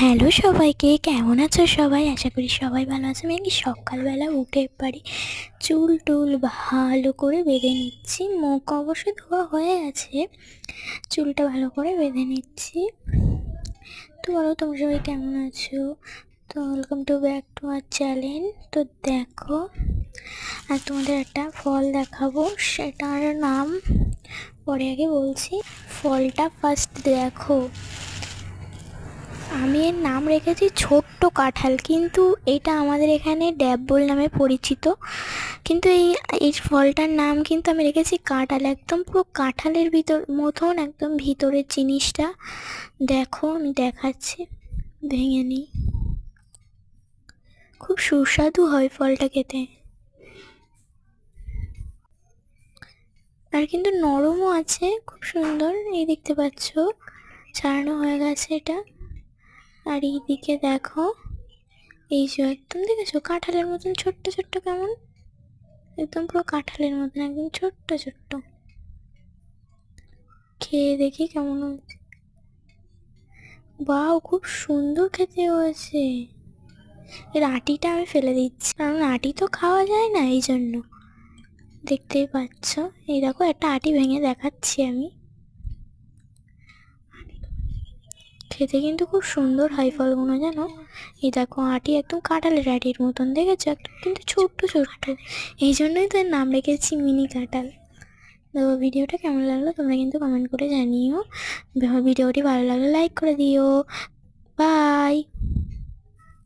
Hello সবাইকে, কেমন আছো সবাই? আশা করি সবাই ভালো আছে। আমি সকালবেলা উঠে পারি চুল টুল ভালো করে বেঁধে নিচ্ছি। মুখ অবশ্য ধোয়া হয়ে আছে, চুলটা ভালো করে বেঁধে নিচ্ছি। তো বলো তোমরা সবাই কেমন আছো? তো welcome to back to our channel. তো দেখো, আর তোমাদের একটা ফল দেখাবো, সেটার নাম পরে আগে বলছি। ফলটা ফার্স্ট দেখো, আমি এর নাম রেখেছি ছোট্ট কাঁঠাল, কিন্তু এটা আমাদের এখানে ড্যাবল নামে পরিচিত। কিন্তু এই ফলটার নাম কিন্তু আমি রেখেছি কাঁঠাল। একদম পুরো কাঁঠালের মতন একদম ভিতরের জিনিসটা দেখো, আমি দেখাচ্ছি, ভেঙে নিই। খুব সুস্বাদু হয় ফলটা খেতে, আর কিন্তু নরমও আছে, খুব সুন্দর। এই দেখতে পাচ্ছ, ছাড়ানো হয়ে গেছে এটা। আর এইদিকে দেখো, এই যে একদম দেখেছো কাঁঠালের মতন ছোট্ট ছোট্ট, কেমন একদম পুরো কাঁঠালের মতন একদম ছোট্ট ছোট্ট। খেয়ে দেখি কেমন হয়েছে। বাও, খুব সুন্দর খেতে হয়েছে। এর আটিটা আমি ফেলে দিচ্ছি, কারণ আটি তো খাওয়া যায় না, এই জন্য। দেখতেই পাচ্ছ, এই দেখো একটা আটি ভেঙে দেখাচ্ছি আমি। খেতে কিন্তু খুব সুন্দর হয় ফলগুলো, জানো। এই দেখো আটি একদম কাঁঠালের আটির মতন, দেখেছো, একদম কিন্তু ছোট্ট ছোট্ট। এই জন্যই তো এর নাম রেখেছি মিনি কাঁঠাল। তো ভিডিওটা কেমন লাগলো তোমরা কিন্তু কমেন্ট করে জানিও। ভিডিওটি ভালো লাগলে লাইক করে দিও। বাই।